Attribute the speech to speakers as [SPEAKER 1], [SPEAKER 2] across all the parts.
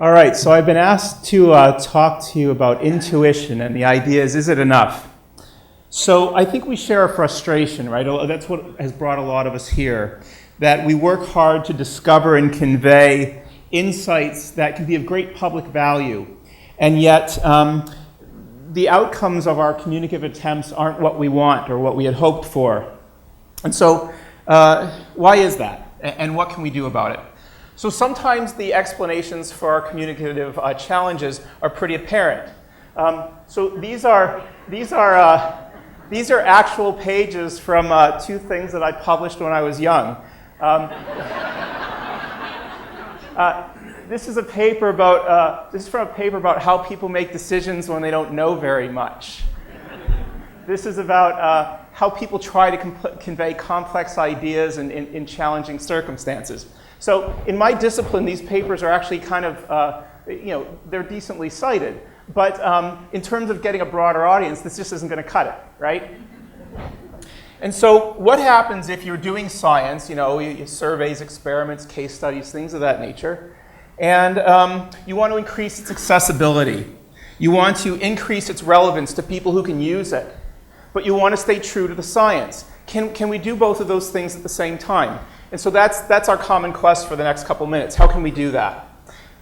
[SPEAKER 1] All right, so I've been asked to talk to you about intuition, and the idea is it enough? So I think we share a frustration, right? That's what has brought a lot of us here, that we work hard to discover and convey insights that can be of great public value, and yet the outcomes of our communicative attempts aren't what we want or what we had hoped for. And so why is that, and what can we do about it? So sometimes the explanations for our communicative challenges are pretty apparent. So these are actual pages from two things that I published when I was young. This is a paper about this is from a paper about how people make decisions when they don't know very much. This is about how people try to convey complex ideas in challenging circumstances. So in my discipline, these papers are actually kind of, they're decently cited. But in terms of getting a broader audience, this just isn't going to cut it, right? And so what happens if you're doing science, surveys, experiments, case studies, things of that nature, and you want to increase its accessibility. You want to increase its relevance to people who can use it. But you want to stay true to the science. Can we do both of those things at the same time? And so that's our common quest for the next couple minutes. How can we do that?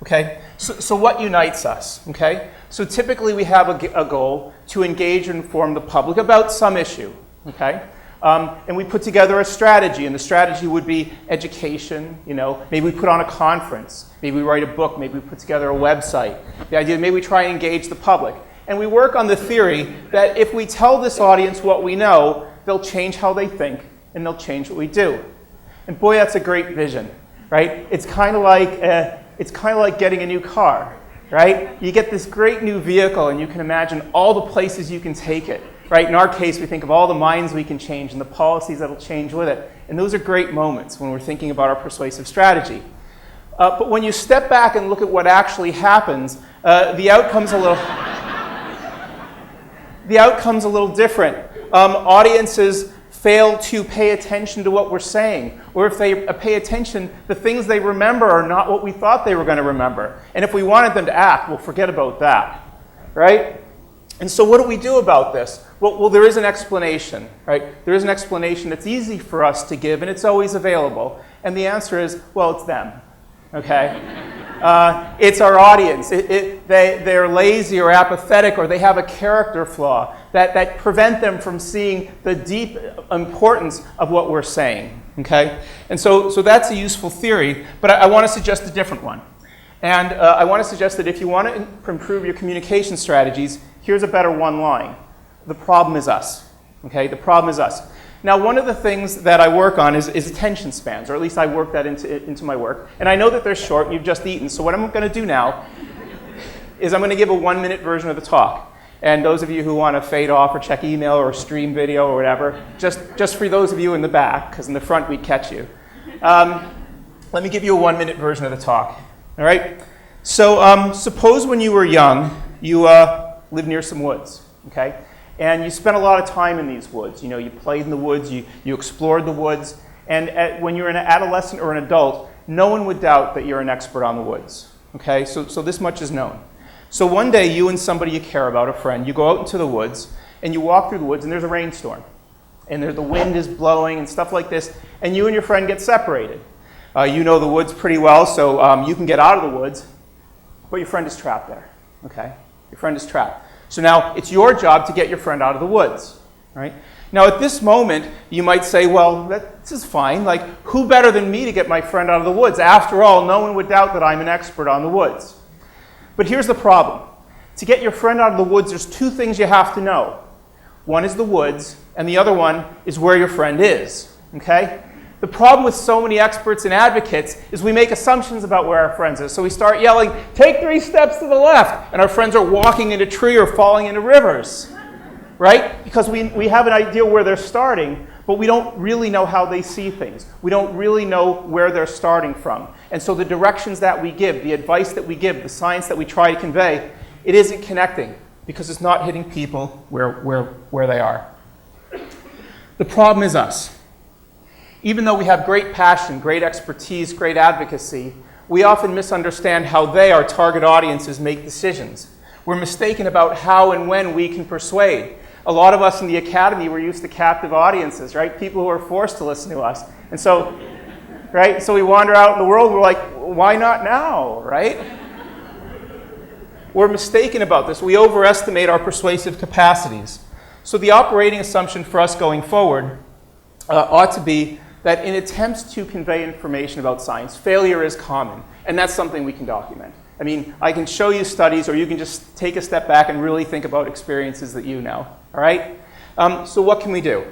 [SPEAKER 1] Okay? So what unites us? Okay? So typically we have a goal to engage and inform the public about some issue. Okay? And we put together a strategy, and the strategy would be education. Maybe we put on a conference. Maybe we write a book. Maybe we put together a website. The idea, maybe we try and engage the public. And we work on the theory that if we tell this audience what we know, they'll change how they think, and they'll change what we do. And boy, that's a great vision, right? It's kind of like getting a new car, right? You get this great new vehicle, and you can imagine all the places you can take it, right? In our case, we think of all the minds we can change and the policies that'll change with it. And those are great moments when we're thinking about our persuasive strategy. But when you step back and look at what actually happens, the outcome's a little different. Audiences fail to pay attention to what we're saying. Or if they pay attention, the things they remember are not what we thought they were going to remember. And if we wanted them to act, well, forget about that, right? And so what do we do about this? Well, there is an explanation, right? There is an explanation that's easy for us to give, and it's always available. And the answer is, well, it's them, okay? It's our audience. They're lazy or apathetic, or they have a character flaw that prevent them from seeing the deep importance of what we're saying. Okay? And so that's a useful theory, but I want to suggest a different one. And I want to suggest that if you want to improve your communication strategies, here's a better one line. The problem is us. Okay? The problem is us. Now, one of the things that I work on is attention spans, or at least I work that into my work. And I know that they're short, and you've just eaten. So what I'm going to do now is I'm going to give a 1-minute version of the talk. And those of you who want to fade off or check email or stream video or whatever, just for those of you in the back, because in the front we'd catch you, let me give you a 1-minute version of the talk. All right? So suppose when you were young, you lived near some woods. Okay? And you spent a lot of time in these woods. You played in the woods, you explored the woods, and when you're an adolescent or an adult, no one would doubt that you're an expert on the woods. Okay, so this much is known. So one day, you and somebody you care about, a friend, you go out into the woods, and you walk through the woods, and there's a rainstorm. And the wind is blowing and stuff like this, and you and your friend get separated. You know the woods pretty well, so you can get out of the woods, but your friend is trapped there. Okay, your friend is trapped. So now it's your job to get your friend out of the woods, right? Now at this moment, you might say, well, this is fine. Like, who better than me to get my friend out of the woods? After all, no one would doubt that I'm an expert on the woods. But here's the problem. To get your friend out of the woods, there's two things you have to know. One is the woods, and the other one is where your friend is, okay? The problem with so many experts and advocates is we make assumptions about where our friends are. So we start yelling, take 3 steps to the left, and our friends are walking into a tree or falling into rivers, right? Because we have an idea where they're starting, but we don't really know how they see things. We don't really know where they're starting from. And so the directions that we give, the advice that we give, the science that we try to convey, it isn't connecting because it's not hitting people where they are. The problem is us. Even though we have great passion, great expertise, great advocacy, we often misunderstand how they, our target audiences, make decisions. We're mistaken about how and when we can persuade. A lot of us in the academy were used to captive audiences, right? People who are forced to listen to us. And so, right? So we wander out in the world, we're like, why not now, right? We're mistaken about this. We overestimate our persuasive capacities. So the operating assumption for us going forward ought to be that in attempts to convey information about science, failure is common, and that's something we can document. I mean, I can show you studies, or you can just take a step back and really think about experiences that you know, all right? So what can we do?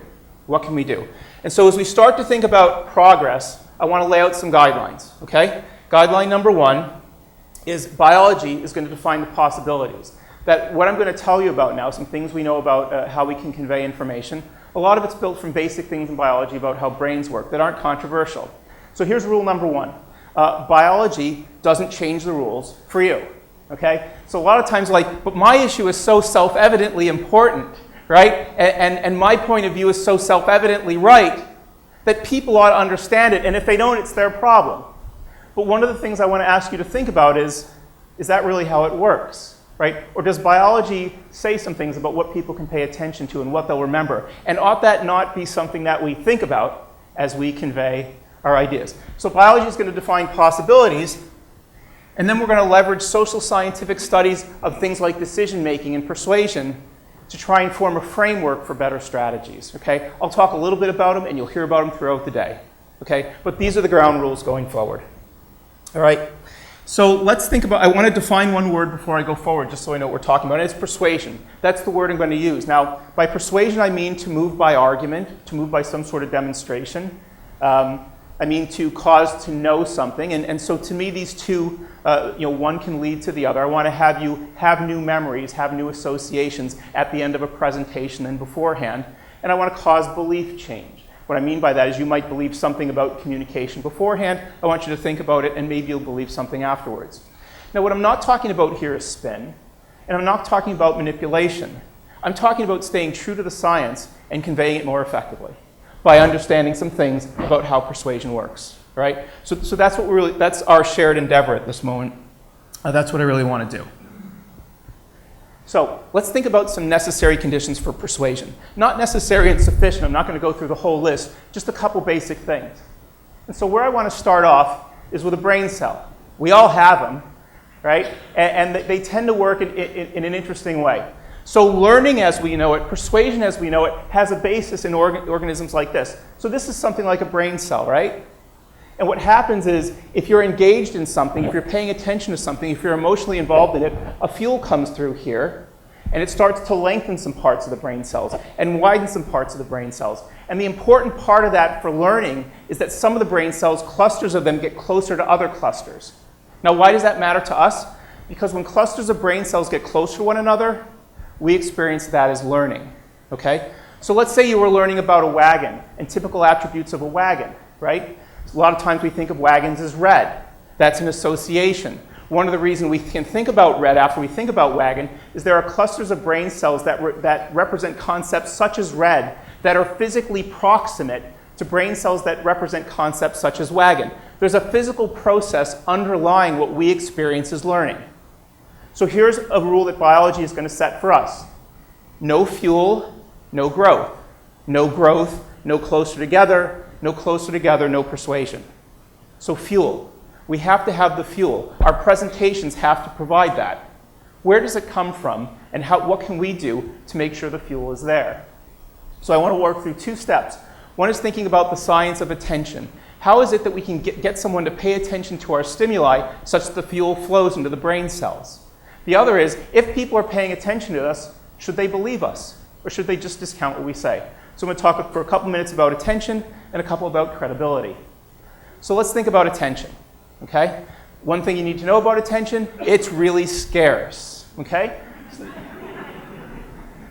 [SPEAKER 1] What can we do? And so as we start to think about progress, I want to lay out some guidelines, okay? Guideline number one is biology is going to define the possibilities. That what I'm going to tell you about now, some things we know about how we can convey information, a lot of it's built from basic things in biology about how brains work that aren't controversial. So here's rule number one. Biology doesn't change the rules for you, okay? So a lot of times like, but my issue is so self-evidently important, right? And my point of view is so self-evidently right that people ought to understand it, and if they don't, it's their problem. But one of the things I want to ask you to think about is that really how it works, right? Or does biology say some things about what people can pay attention to and what they'll remember? And ought that not be something that we think about as we convey our ideas? So biology is going to define possibilities, and then we're going to leverage social scientific studies of things like decision-making and persuasion to try and form a framework for better strategies, okay? I'll talk a little bit about them, and you'll hear about them throughout the day, okay? But these are the ground rules going forward. All right, so let's think about, I want to define one word before I go forward, just so I know what we're talking about, and it's persuasion. That's the word I'm going to use. Now, by persuasion, I mean to move by argument, to move by some sort of demonstration. I mean to cause to know something, and so to me, these two, one can lead to the other. I want to have you have new memories, have new associations at the end of a presentation and beforehand, and I want to cause belief change. What I mean by that is you might believe something about communication beforehand. I want you to think about it, and maybe you'll believe something afterwards. Now, what I'm not talking about here is spin, and I'm not talking about manipulation. I'm talking about staying true to the science and conveying it more effectively by understanding some things about how persuasion works, right? So that's what that's our shared endeavor at this moment. That's what I really want to do. So let's think about some necessary conditions for persuasion. Not necessary and sufficient. I'm not going to go through the whole list. Just a couple basic things. And so where I want to start off is with a brain cell. We all have them, right? And they tend to work in an interesting way. So learning as we know it, persuasion as we know it, has a basis in organisms like this. So this is something like a brain cell, right? And what happens is, if you're engaged in something, if you're paying attention to something, if you're emotionally involved in it, a fuel comes through here, and it starts to lengthen some parts of the brain cells and widen some parts of the brain cells. And the important part of that for learning is that some of the brain cells, clusters of them, get closer to other clusters. Now, why does that matter to us? Because when clusters of brain cells get closer to one another, we experience that as learning, okay? So let's say you were learning about a wagon and typical attributes of a wagon, right? A lot of times we think of wagons as red. That's an association. One of the reasons we can think about red after we think about wagon is there are clusters of brain cells that represent concepts such as red that are physically proximate to brain cells that represent concepts such as wagon. There's a physical process underlying what we experience as learning. So here's a rule that biology is going to set for us. No fuel, no growth. No growth, no closer together. No closer together, no persuasion. So fuel. We have to have the fuel. Our presentations have to provide that. Where does it come from, and what can we do to make sure the fuel is there? So I want to work through two steps. One is thinking about the science of attention. How is it that we can get someone to pay attention to our stimuli such that the fuel flows into the brain cells? The other is, if people are paying attention to us, should they believe us, or should they just discount what we say? So I'm going to talk for a couple minutes about attention and a couple about credibility. So let's think about attention, okay? One thing you need to know about attention, it's really scarce, okay?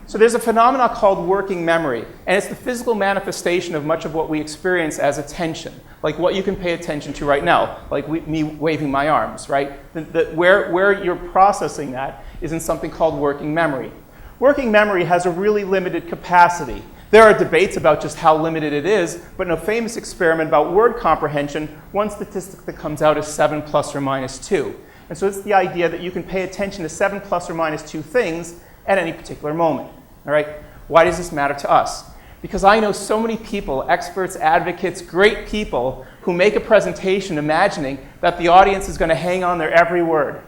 [SPEAKER 1] So there's a phenomenon called working memory, and it's the physical manifestation of much of what we experience as attention, like what you can pay attention to right now, like me waving my arms, right? Where you're processing that is in something called working memory. Working memory has a really limited capacity. There are debates about just how limited it is, but in a famous experiment about word comprehension, one statistic that comes out is 7 plus or minus 2. And so it's the idea that you can pay attention to 7 plus or minus 2 things at any particular moment. All right? Why does this matter to us? Because I know so many people, experts, advocates, great people, who make a presentation imagining that the audience is going to hang on their every word.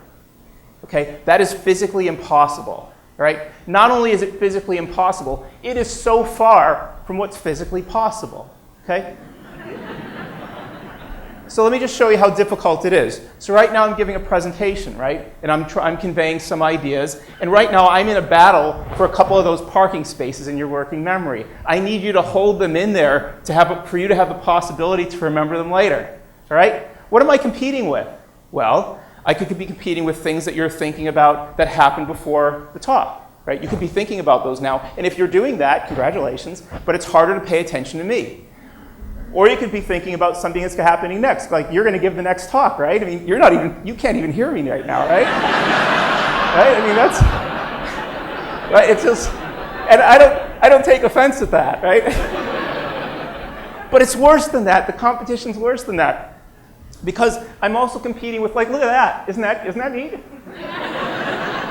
[SPEAKER 1] Okay? That is physically impossible. Right? Not only is it physically impossible, it is so far from what's physically possible. Okay? So let me just show you how difficult it is. So right now I'm giving a presentation, right? And I'm conveying some ideas. And right now I'm in a battle for a couple of those parking spaces in your working memory. I need you to hold them in there for you to have the possibility to remember them later. All right? What am I competing with? Well, I could be competing with things that you're thinking about that happened before the talk, right? You could be thinking about those now. And if you're doing that, congratulations, but it's harder to pay attention to me. Or you could be thinking about something that's happening next, like you're going to give the next talk, right? I mean, you can't even hear me right now, right? Right? I mean, that's, right? It's just, and I don't take offense at that, right? But it's worse than that. The competition's worse than that. Because I'm also competing with, like, look at that. Isn't that neat?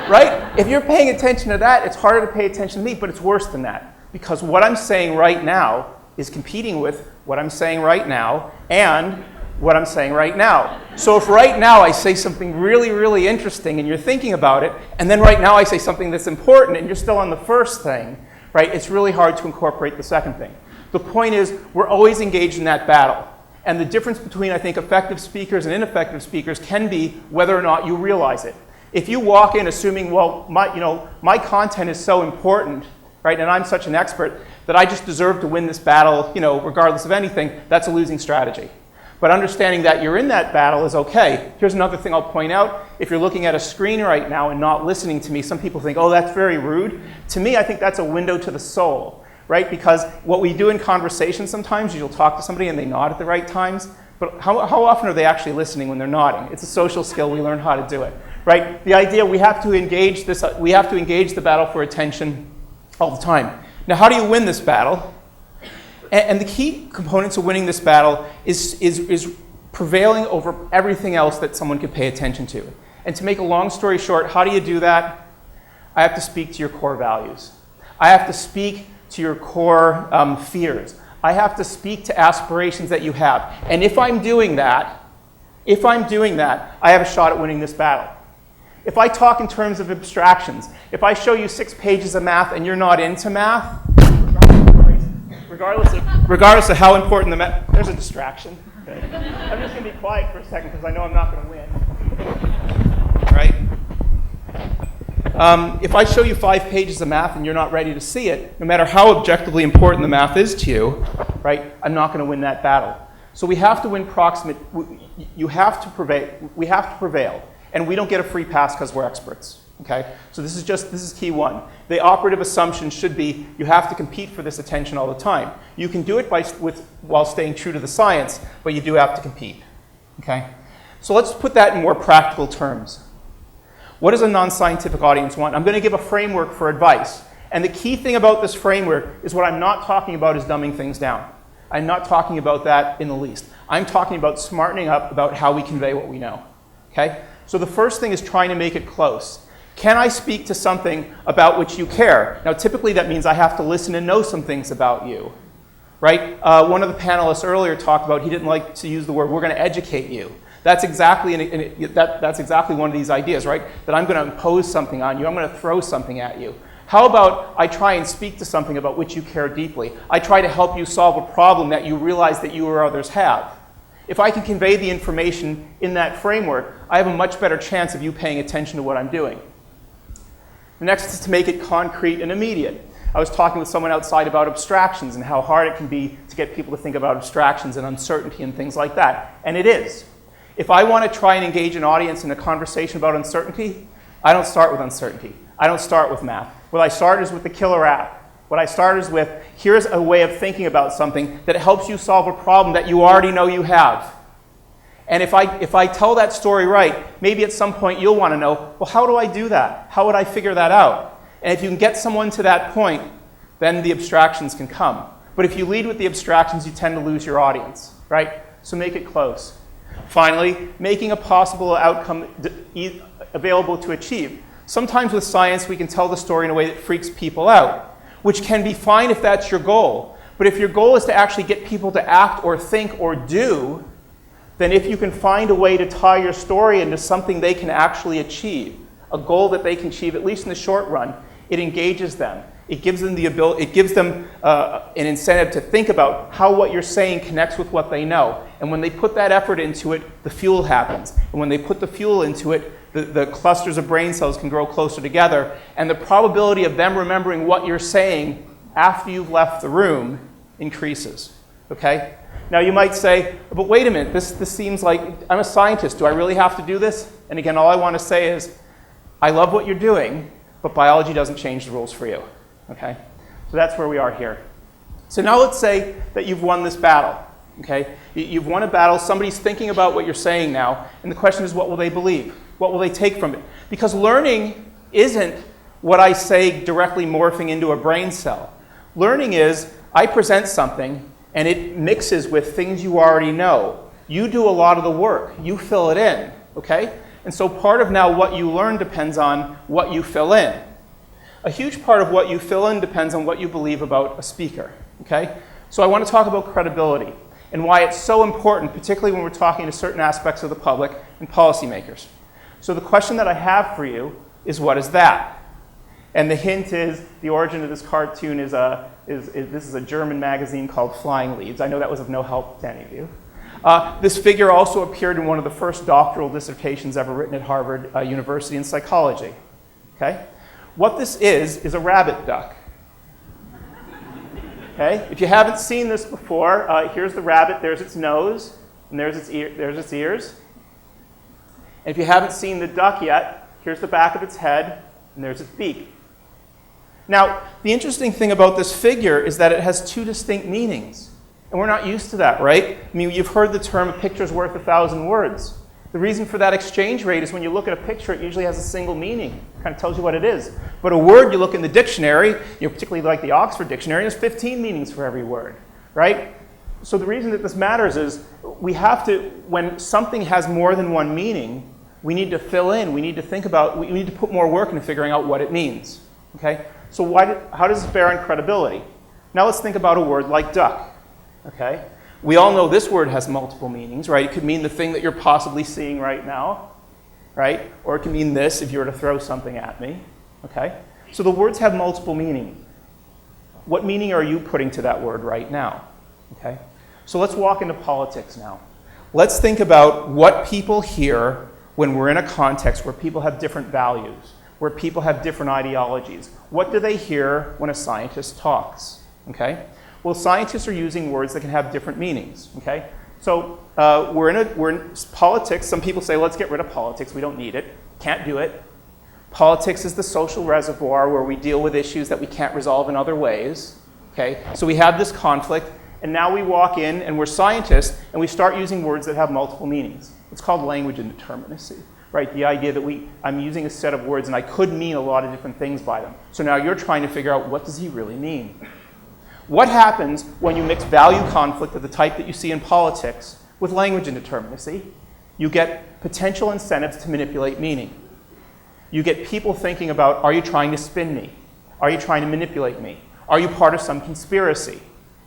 [SPEAKER 1] Right? If you're paying attention to that, it's harder to pay attention to me, but it's worse than that. Because what I'm saying right now is competing with what I'm saying right now and what I'm saying right now. So if right now I say something really, really interesting and you're thinking about it, and then right now I say something that's important and you're still on the first thing, right, it's really hard to incorporate the second thing. The point is, we're always engaged in that battle. And the difference between, I think, effective speakers and ineffective speakers can be whether or not you realize it. If you walk in assuming, well, my content is so important, right, and I'm such an expert that I just deserve to win this battle, regardless of anything, that's a losing strategy. But understanding that you're in that battle is okay. Here's another thing I'll point out. If you're looking at a screen right now and not listening to me, some people think, oh, that's very rude. To me, I think that's a window to the soul. Right? Because what we do in conversation sometimes is you'll talk to somebody and they nod at the right times, but how often are they actually listening when they're nodding? It's a social skill. We learn how to do it. Right? The idea we have to engage the battle for attention all the time. Now, how do you win this battle? And the key components of winning this battle is prevailing over everything else that someone could pay attention to. And to make a long story short, how do you do that? I have to speak to your core values. I have to speak to your core fears. I have to speak to aspirations that you have. And if I'm doing that, I have a shot at winning this battle. If I talk in terms of abstractions, if I show you 6 pages of math and you're not into math, regardless of how important the math, there's a distraction. Okay. I'm just going to be quiet for a second because I know I'm not going to win. Right? If I show you 5 pages of math and you're not ready to see it, no matter how objectively important the math is to you, right, I'm not going to win that battle. So we have to win proximate. We have to prevail, and we don't get a free pass because we're experts. Okay? So this is key one. The operative assumption should be you have to compete for this attention all the time. You can do it while staying true to the science, but you do have to compete. Okay? So let's put that in more practical terms. What does a non-scientific audience want? I'm going to give a framework for advice. And the key thing about this framework is what I'm not talking about is dumbing things down. I'm not talking about that in the least. I'm talking about smartening up about how we convey what we know. Okay? So the first thing is trying to make it close. Can I speak to something about which you care? Now, typically that means I have to listen and know some things about you. Right? One of the panelists earlier talked about he didn't like to use the word, we're going to educate you. That's exactly one of these ideas, right? That I'm going to impose something on you. I'm going to throw something at you. How about I try and speak to something about which you care deeply? I try to help you solve a problem that you realize that you or others have. If I can convey the information in that framework, I have a much better chance of you paying attention to what I'm doing. The next is to make it concrete and immediate. I was talking with someone outside about abstractions and how hard it can be to get people to think about abstractions and uncertainty and things like that. And it is. If I want to try and engage an audience in a conversation about uncertainty, I don't start with uncertainty. I don't start with math. What I start is with the killer app. What I start is with, here's a way of thinking about something that helps you solve a problem that you already know you have. And if I tell that story right, maybe at some point you'll want to know, well, how do I do that? How would I figure that out? And if you can get someone to that point, then the abstractions can come. But if you lead with the abstractions, you tend to lose your audience, right? So make it close. Finally, making a possible outcome available to achieve. Sometimes with science, we can tell the story in a way that freaks people out, which can be fine if that's your goal. But if your goal is to actually get people to act or think or do, then if you can find a way to tie your story into something they can actually achieve, a goal that they can achieve, at least in the short run, it engages them. It gives them the ability, it gives them an incentive to think about how what you're saying connects with what they know. And when they put that effort into it, the fuel happens. And when they put the fuel into it, the clusters of brain cells can grow closer together. And the probability of them remembering what you're saying after you've left the room increases. Okay? Now you might say, but wait a minute, this seems like, I'm a scientist, do I really have to do this? And again, all I want to say is, I love what you're doing, but biology doesn't change the rules for you. Okay? So that's where we are here. So now let's say that you've won this battle. Okay? You've won a battle, somebody's thinking about what you're saying now, and the question is, what will they believe? What will they take from it? Because learning isn't what I say directly morphing into a brain cell. Learning is, I present something, and it mixes with things you already know. You do a lot of the work. You fill it in. Okay? And so part of now what you learn depends on what you fill in. A huge part of what you fill in depends on what you believe about a speaker. Okay? So I want to talk about credibility and why it's so important, particularly when we're talking to certain aspects of the public and policymakers. So the question that I have for you is, what is that? And the hint is, the origin of this cartoon is this is a German magazine called Flying Leaves. I know that was of no help to any of you. This figure also appeared in one of the first doctoral dissertations ever written at Harvard University in psychology. Okay? What this is a rabbit duck. Okay? If you haven't seen this before, here's the rabbit, there's its nose, and there's its ears. And if you haven't seen the duck yet, here's the back of its head, and there's its beak. Now, the interesting thing about this figure is that it has two distinct meanings. And we're not used to that, right? I mean, you've heard the term, a picture's worth 1,000 words. The reason for that exchange rate is when you look at a picture, it usually has a single meaning. It kind of tells you what it is. But a word, you look in the dictionary, particularly like the Oxford Dictionary, there's 15 meanings for every word, right? So the reason that this matters is we have to, when something has more than one meaning, we need to fill in, we need to think about, we need to put more work into figuring out what it means, okay? So how does this bear on credibility? Now let's think about a word like duck, okay? We all know this word has multiple meanings, right? It could mean the thing that you're possibly seeing right now, right? Or it can mean this if you were to throw something at me, okay? So the words have multiple meanings. What meaning are you putting to that word right now, okay? So let's walk into politics now. Let's think about what people hear when we're in a context where people have different values, where people have different ideologies. What do they hear when a scientist talks, okay? Well, scientists are using words that can have different meanings, okay? So we're in politics. Some people say, let's get rid of politics. We don't need it. Can't do it. Politics is the social reservoir where we deal with issues that we can't resolve in other ways, okay? So we have this conflict, and now we walk in, and we're scientists, and we start using words that have multiple meanings. It's called language indeterminacy, right? The idea that I'm using a set of words, and I could mean a lot of different things by them. So now you're trying to figure out, what does he really mean? What happens when you mix value conflict of the type that you see in politics with language indeterminacy? You get potential incentives to manipulate meaning. You get people thinking about, are you trying to spin me? Are you trying to manipulate me? Are you part of some conspiracy?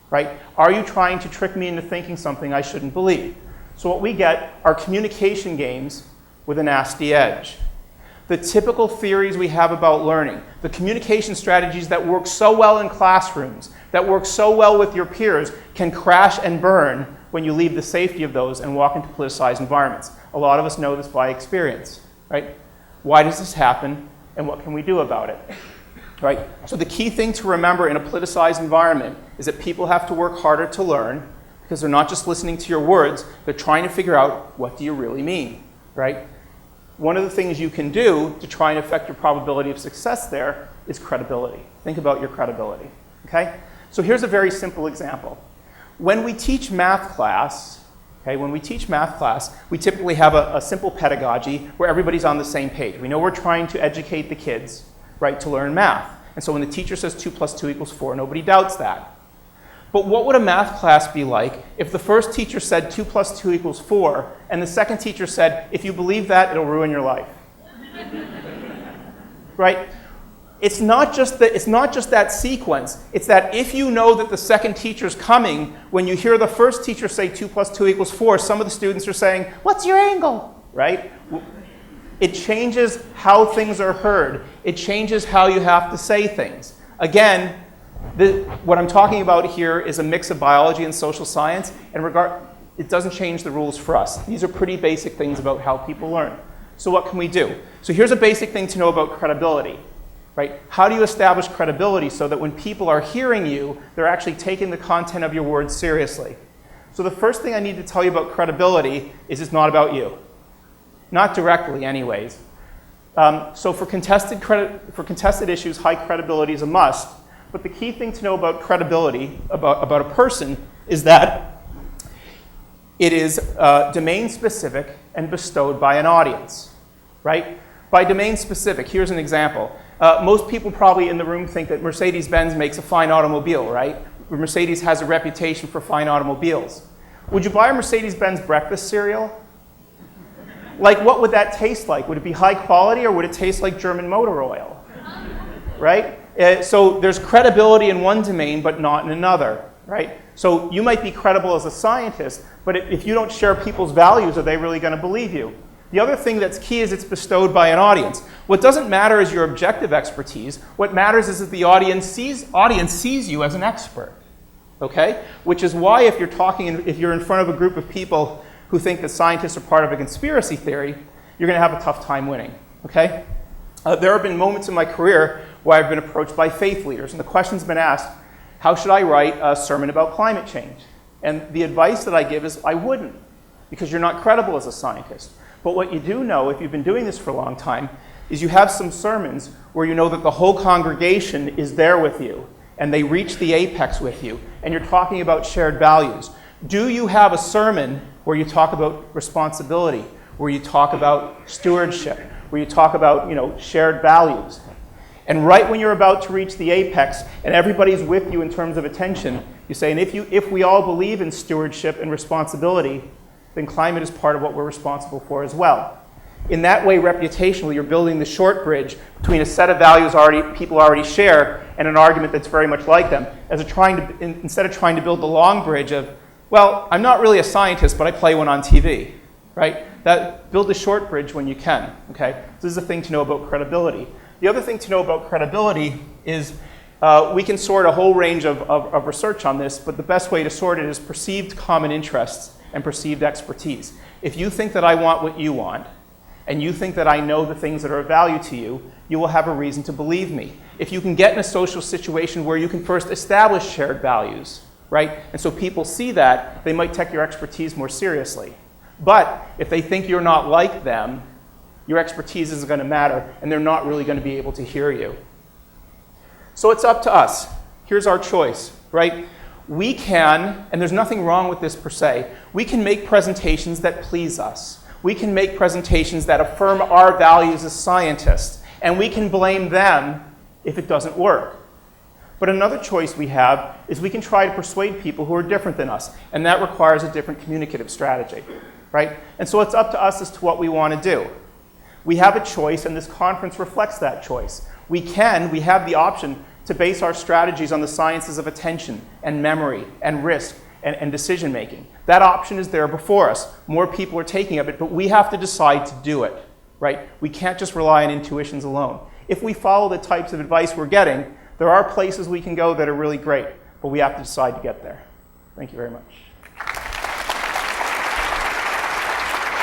[SPEAKER 1] Right? Are you trying to trick me into thinking something I shouldn't believe? So what we get are communication games with a nasty edge. The typical theories we have about learning, the communication strategies that work so well in classrooms, that work so well with your peers, can crash and burn when you leave the safety of those and walk into politicized environments. A lot of us know this by experience, right? Why does this happen, and what can we do about it? Right? So the key thing to remember in a politicized environment is that people have to work harder to learn, because they're not just listening to your words, they're trying to figure out, what do you really mean, right? One of the things you can do to try and affect your probability of success there is credibility. Think about your credibility, okay? So here's a very simple example. When we teach math class, okay, we typically have a simple pedagogy where everybody's on the same page. We know we're trying to educate the kids, right, to learn math. And so when the teacher says 2 plus 2 equals 4, nobody doubts that. But what would a math class be like if the first teacher said 2 plus 2 equals 4, and the second teacher said, if you believe that, it'll ruin your life? Right? It's not just that sequence. It's that if you know that the second teacher's coming, when you hear the first teacher say 2 plus 2 equals 4, some of the students are saying, what's your angle? Right? It changes how things are heard. It changes how you have to say things. Again, what I'm talking about here is a mix of biology and social science, and it doesn't change the rules for us. These are pretty basic things about how people learn. So what can we do? So here's a basic thing to know about credibility. Right? How do you establish credibility so that when people are hearing you, they're actually taking the content of your words seriously? So the first thing I need to tell you about credibility is it's not about you. Not directly, anyways. So for contested issues, high credibility is a must. But the key thing to know about credibility, about a person, is that it is domain-specific and bestowed by an audience. Right? By domain-specific, here's an example. Most people probably in the room think that Mercedes-Benz makes a fine automobile, right? Mercedes has a reputation for fine automobiles. Would you buy a Mercedes-Benz breakfast cereal? Like, what would that taste like? Would it be high quality, or would it taste like German motor oil? Right? So there's credibility in one domain, but not in another, right? So you might be credible as a scientist, but if you don't share people's values, are they really going to believe you? The other thing that's key is it's bestowed by an audience. What doesn't matter is your objective expertise. What matters is that the audience sees you as an expert, okay? Which is why if you're in front of a group of people who think that scientists are part of a conspiracy theory, you're going to have a tough time winning, okay? There have been moments in my career where I've been approached by faith leaders, and the question's been asked, how should I write a sermon about climate change? And the advice that I give is, I wouldn't, because you're not credible as a scientist. But what you do know, if you've been doing this for a long time, is you have some sermons where you know that the whole congregation is there with you, and they reach the apex with you, and you're talking about shared values. Do you have a sermon where you talk about responsibility, where you talk about stewardship, where you talk about, shared values? And right when you're about to reach the apex, and everybody's with you in terms of attention, you say, and if we all believe in stewardship and responsibility, then climate is part of what we're responsible for as well. In that way, reputationally, you're building the short bridge between a set of values people already share and an argument that's very much like them, instead of trying to build the long bridge of, well, I'm not really a scientist, but I play one on TV, right? Build the short bridge when you can, okay? This is a thing to know about credibility. The other thing to know about credibility is we can sort a whole range of research on this, but the best way to sort it is perceived common interests and perceived expertise. If you think that I want what you want, and you think that I know the things that are of value to you, you will have a reason to believe me. If you can get in a social situation where you can first establish shared values, right? And so people see that, they might take your expertise more seriously. But if they think you're not like them, your expertise isn't going to matter, and they're not really going to be able to hear you. So it's up to us. Here's our choice, right? We can, and there's nothing wrong with this per se, we can make presentations that please us. We can make presentations that affirm our values as scientists, and we can blame them if it doesn't work. But another choice we have is we can try to persuade people who are different than us, and that requires a different communicative strategy, right? And so it's up to us as to what we want to do. We have a choice, and this conference reflects that choice. We have the option to base our strategies on the sciences of attention and memory and risk and decision making. That option is there before us. More people are taking of it, but we have to decide to do it, right? We can't just rely on intuitions alone. If we follow the types of advice we're getting, there are places we can go that are really great, but we have to decide to get there. Thank you very much.